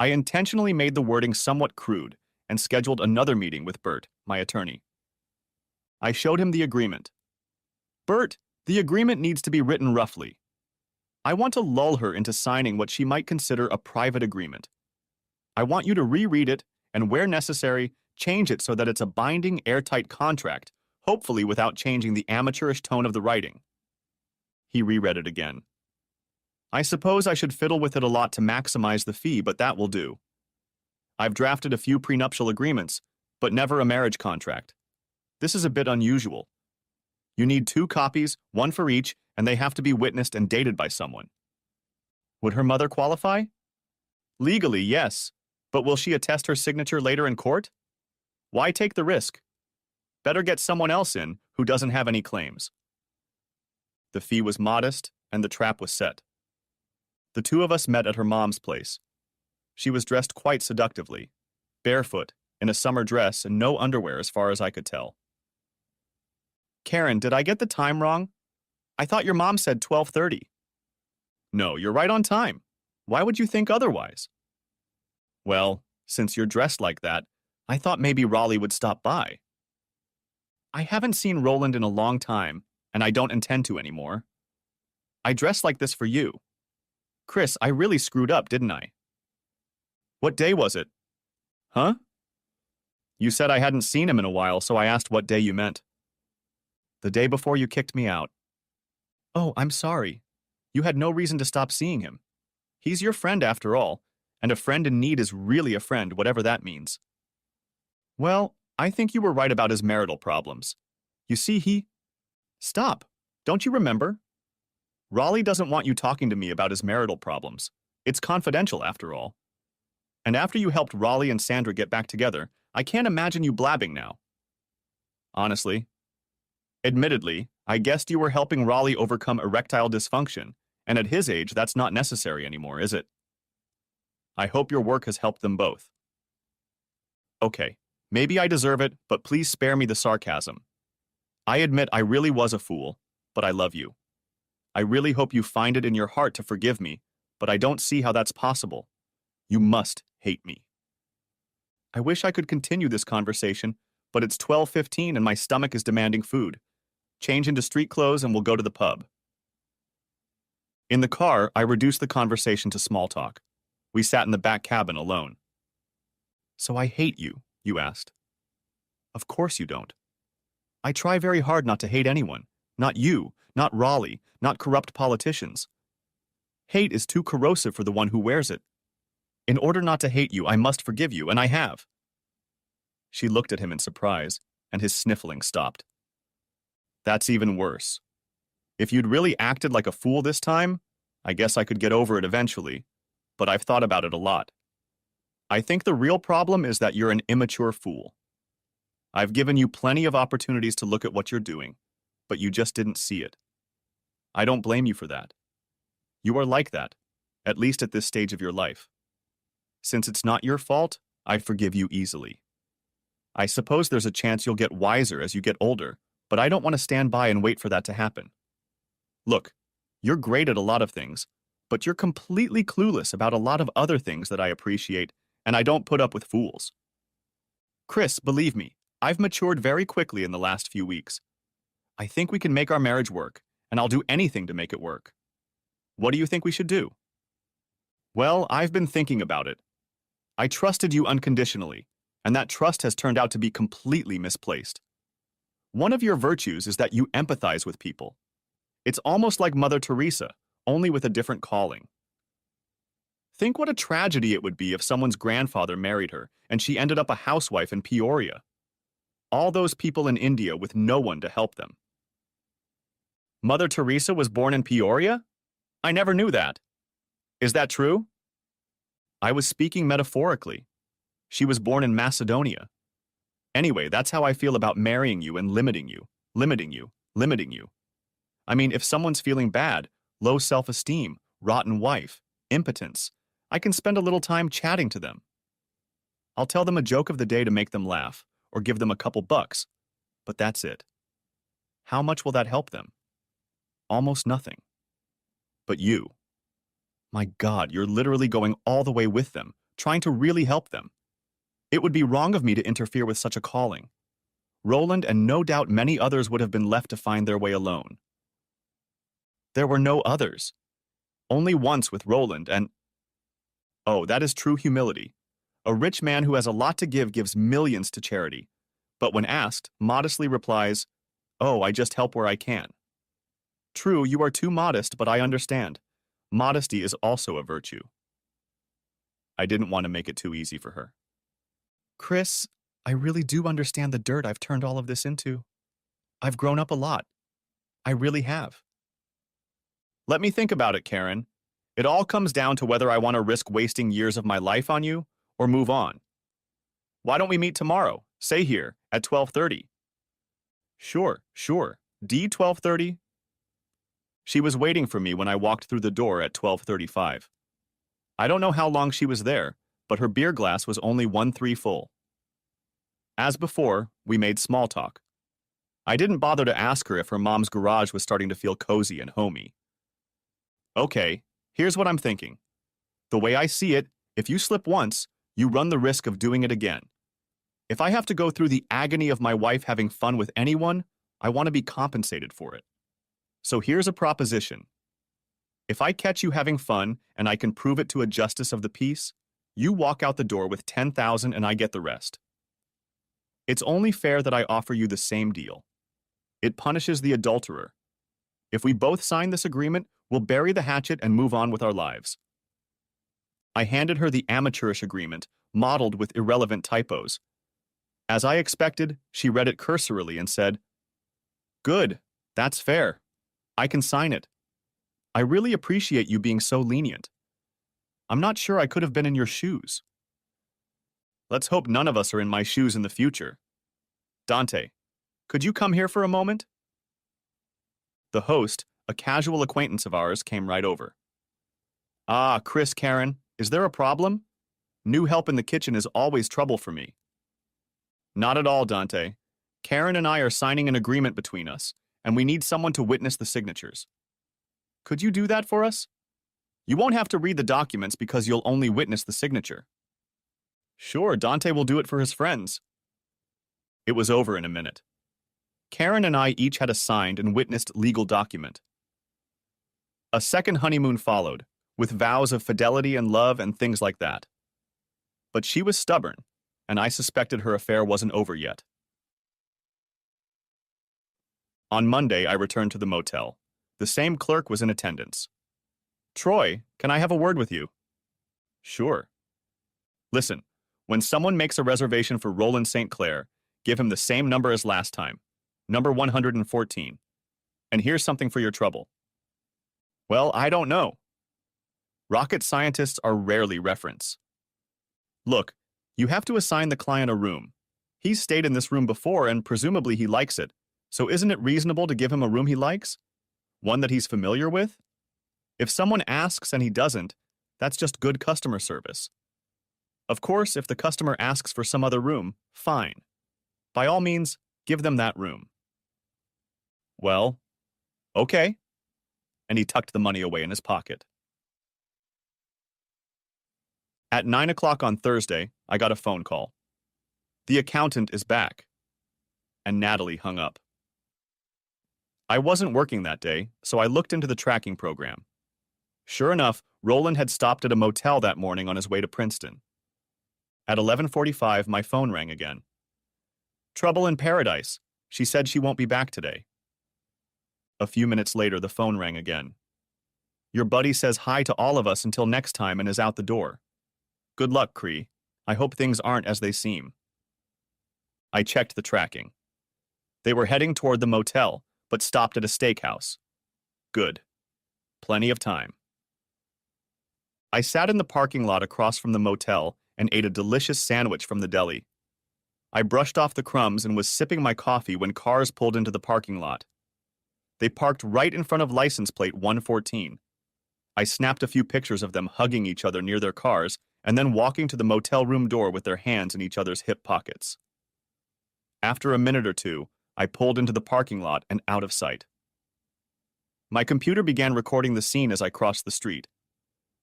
I intentionally made the wording somewhat crude and scheduled another meeting with Bert, my attorney. I showed him the agreement. Bert, the agreement needs to be written roughly. I want to lull her into signing what she might consider a private agreement. I want you to reread it and, where necessary, change it so that it's a binding, airtight contract, hopefully without changing the amateurish tone of the writing. He reread it again. I suppose I should fiddle with it a lot to maximize the fee, but that will do. I've drafted a few prenuptial agreements, but never a marriage contract. This is a bit unusual. You need 2 copies, 1 for each, and they have to be witnessed and dated by someone. Would her mother qualify? Legally, yes, but will she attest her signature later in court? Why take the risk? Better get someone else in who doesn't have any claims. The fee was modest, and the trap was set. The 2 of us met at her mom's place. She was dressed quite seductively, barefoot, in a summer dress and no underwear as far as I could tell. Karen, did I get the time wrong? I thought your mom said 12:30. No, you're right on time. Why would you think otherwise? Well, since you're dressed like that, I thought maybe Raleigh would stop by. I haven't seen Roland in a long time, and I don't intend to anymore. I dressed like this for you. Chris, I really screwed up, didn't I? What day was it? Huh? You said I hadn't seen him in a while, so I asked what day you meant. The day before you kicked me out. Oh, I'm sorry. You had no reason to stop seeing him. He's your friend after all, And a friend in need is really a friend, whatever that means. Well, I think you were right about his marital problems. You see, Stop! Don't you remember? Raleigh doesn't want you talking to me about his marital problems. It's confidential, after all. And after you helped Raleigh and Sandra get back together, I can't imagine you blabbing now. Honestly. Admittedly, I guessed you were helping Raleigh overcome erectile dysfunction, and at his age, that's not necessary anymore, is it? I hope your work has helped them both. Okay, maybe I deserve it, but please spare me the sarcasm. I admit I really was a fool, but I love you. I really hope you find it in your heart to forgive me, but I don't see how that's possible. You must hate me. I wish I could continue this conversation, but it's 12:15 and my stomach is demanding food. Change into street clothes and we'll go to the pub. In the car, I reduced the conversation to small talk. We sat in the back cabin alone. So I hate you, you asked. Of course you don't. I try very hard not to hate anyone. Not you, not Raleigh, not corrupt politicians. Hate is too corrosive for the one who wears it. In order not to hate you, I must forgive you, and I have. She looked at him in surprise, and his sniffling stopped. That's even worse. If you'd really acted like a fool this time, I guess I could get over it eventually, but I've thought about it a lot. I think the real problem is that you're an immature fool. I've given you plenty of opportunities to look at what you're doing, but you just didn't see it. I don't blame you for that. You are like that, at least at this stage of your life. Since it's not your fault, I forgive you easily. I suppose there's a chance you'll get wiser as you get older, but I don't want to stand by and wait for that to happen. Look, you're great at a lot of things, but you're completely clueless about a lot of other things that I appreciate, and I don't put up with fools. Chris, believe me, I've matured very quickly in the last few weeks. I think we can make our marriage work, and I'll do anything to make it work. What do you think we should do? Well, I've been thinking about it. I trusted you unconditionally, and that trust has turned out to be completely misplaced. One of your virtues is that you empathize with people. It's almost like Mother Teresa, only with a different calling. Think what a tragedy it would be if someone's grandfather married her and she ended up a housewife in Peoria. All those people in India with no one to help them. Mother Teresa was born in Peoria? I never knew that. Is that true? I was speaking metaphorically. She was born in Macedonia. Anyway, that's how I feel about marrying you and limiting you. I mean, if someone's feeling bad, low self-esteem, rotten wife, impotence, I can spend a little time chatting to them. I'll tell them a joke of the day to make them laugh, or give them a couple bucks, but that's it. How much will that help them? Almost nothing. But you. My God, you're literally going all the way with them, trying to really help them. It would be wrong of me to interfere with such a calling. Roland and no doubt many others would have been left to find their way alone. There were no others. Only once with Roland and... Oh, that is true humility. A rich man who has a lot to give gives millions to charity, but when asked, modestly replies, "Oh, I just help where I can." True, you are too modest, but I understand. Modesty is also a virtue. I didn't want to make it too easy for her. Chris, I really do understand the dirt I've turned all of this into. I've grown up a lot. I really have. Let me think about it, Karen. It all comes down to whether I want to risk wasting years of my life on you or move on. Why don't we meet tomorrow, say here, at 12:30? Sure. D 12:30? She was waiting for me when I walked through the door at 12:35. I don't know how long she was there, but her beer glass was only 1/3 full. As before, we made small talk. I didn't bother to ask her if her mom's garage was starting to feel cozy and homey. Okay, here's what I'm thinking. The way I see it, if you slip once, you run the risk of doing it again. If I have to go through the agony of my wife having fun with anyone, I want to be compensated for it. So here's a proposition. If I catch you having fun and I can prove it to a justice of the peace, you walk out the door with 10,000 and I get the rest. It's only fair that I offer you the same deal. It punishes the adulterer. If we both sign this agreement, we'll bury the hatchet and move on with our lives. I handed her the amateurish agreement, modeled with irrelevant typos. As I expected, she read it cursorily and said, "Good, that's fair. I can sign it. I really appreciate you being so lenient. I'm not sure I could have been in your shoes. Let's hope none of us are in my shoes in the future. Dante, could you come here for a moment?" The host, a casual acquaintance of ours, came right over. "Ah, Chris, Karen, is there a problem? New help in the kitchen is always trouble for me." "Not at all, Dante. Karen and I are signing an agreement between us, and we need someone to witness the signatures. Could you do that for us? You won't have to read the documents because you'll only witness the signature." "Sure, Dante will do it for his friends." It was over in a minute. Karen and I each had a signed and witnessed legal document. A second honeymoon followed, with vows of fidelity and love and things like that. But she was stubborn, and I suspected her affair wasn't over yet. On Monday, I returned to the motel. The same clerk was in attendance. "Troy, can I have a word with you?" "Sure." "Listen, when someone makes a reservation for Roland St. Clair, give him the same number as last time, number 114. And here's something for your trouble." "Well, I don't know." Rocket scientists are rarely referenced. "Look, you have to assign the client a room. He's stayed in this room before and presumably he likes it, so isn't it reasonable to give him a room he likes? One that he's familiar with? If someone asks and he doesn't, that's just good customer service. Of course, if the customer asks for some other room, fine. By all means, give them that room." "Well, okay." And he tucked the money away in his pocket. At 9 o'clock on Thursday, I got a phone call. "The accountant is back." And Natalie hung up. I wasn't working that day, so I looked into the tracking program. Sure enough, Roland had stopped at a motel that morning on his way to Princeton. At 11:45, my phone rang again. "Trouble in paradise. She said she won't be back today." A few minutes later, the phone rang again. "Your buddy says hi to all of us until next time and is out the door. Good luck, Cree. I hope things aren't as they seem." I checked the tracking. They were heading toward the motel, but stopped at a steakhouse. Good. Plenty of time. I sat in the parking lot across from the motel and ate a delicious sandwich from the deli. I brushed off the crumbs and was sipping my coffee when cars pulled into the parking lot. They parked right in front of license plate 114. I snapped a few pictures of them hugging each other near their cars and then walking to the motel room door with their hands in each other's hip pockets. After a minute or two, I pulled into the parking lot and out of sight. My computer began recording the scene as I crossed the street.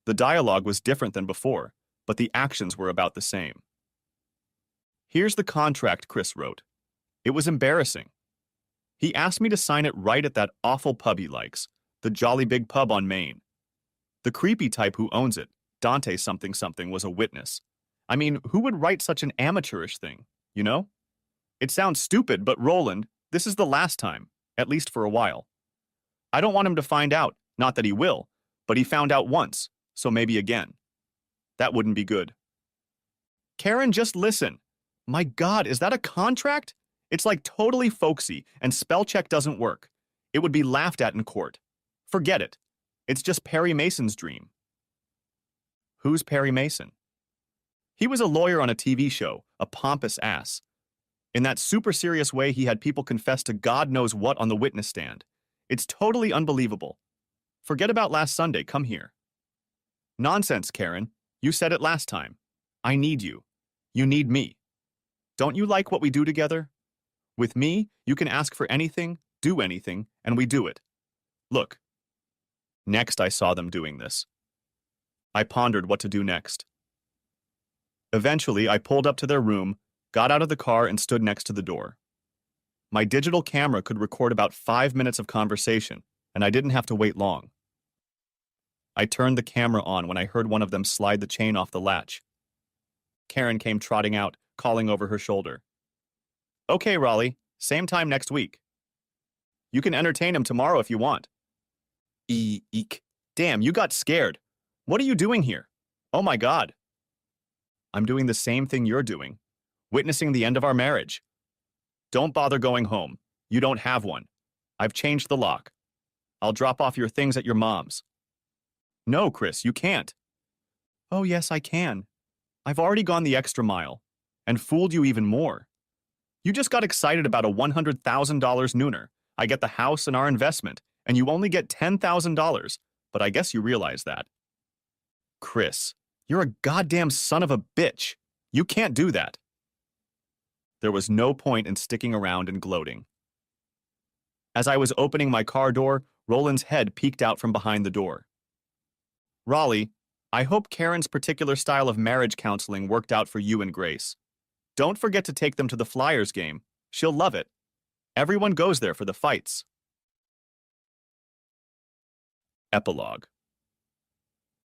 The dialogue was different than before, but the actions were about the same. "Here's the contract," Chris wrote. It was embarrassing. He asked me to sign it right at that awful pub he likes, the Jolly Big Pub on Main. The creepy type who owns it, Dante something something, was a witness. I mean, who would write such an amateurish thing, you know? It sounds stupid, but Roland, this is the last time, at least for a while. I don't want him to find out, not that he will, but he found out once, so maybe again. That wouldn't be good. Karen, just listen. My God, is that a contract? It's like totally folksy, and spell check doesn't work. It would be laughed at in court. Forget it. It's just Perry Mason's dream. Who's Perry Mason? He was a lawyer on a TV show, a pompous ass. In that super serious way, he had people confess to God knows what on the witness stand. It's totally unbelievable. Forget about last Sunday, come here. Nonsense, Karen. You said it last time. I need you. You need me. Don't you like what we do together? With me, you can ask for anything, do anything, and we do it. Look. Next, I saw them doing this. I pondered what to do next. Eventually, I pulled up to their room, got out of the car, and stood next to the door. My digital camera could record about 5 minutes of conversation, and I didn't have to wait long. I turned the camera on when I heard one of them slide the chain off the latch. Karen came trotting out, calling over her shoulder. Okay, Raleigh, same time next week. You can entertain him tomorrow if you want. Eek. Damn, you got scared. What are you doing here? Oh my God. I'm doing the same thing you're doing, witnessing the end of our marriage. Don't bother going home. You don't have one. I've changed the lock. I'll drop off your things at your mom's. No, Chris, you can't. Oh, yes, I can. I've already gone the extra mile and fooled you even more. You just got excited about a $100,000 nooner. I get the house and our investment, and you only get $10,000, but I guess you realize that. Chris, you're a goddamn son of a bitch. You can't do that. There was no point in sticking around and gloating. As I was opening my car door, Roland's head peeked out from behind the door. Raleigh, I hope Karen's particular style of marriage counseling worked out for you and Grace. Don't forget to take them to the Flyers game. She'll love it. Everyone goes there for the fights. Epilogue.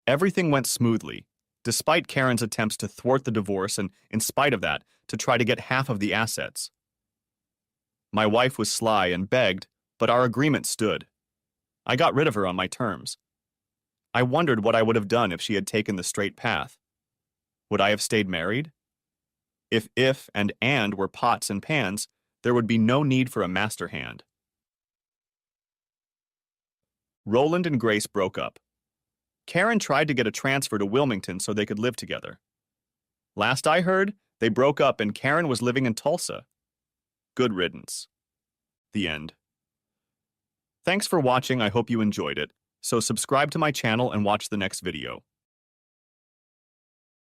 Everything went smoothly, despite Karen's attempts to thwart the divorce and, in spite of that, to try to get half of the assets. My wife was sly and begged, but our agreement stood. I got rid of her on my terms. I wondered what I would have done if she had taken the straight path. Would I have stayed married? If and were pots and pans, there would be no need for a master hand. Roland and Grace broke up. Karen tried to get a transfer to Wilmington so they could live together. Last I heard, they broke up and Karen was living in Tulsa. Good riddance. The end. Thanks for watching. I hope you enjoyed it. So subscribe to my channel and watch the next video.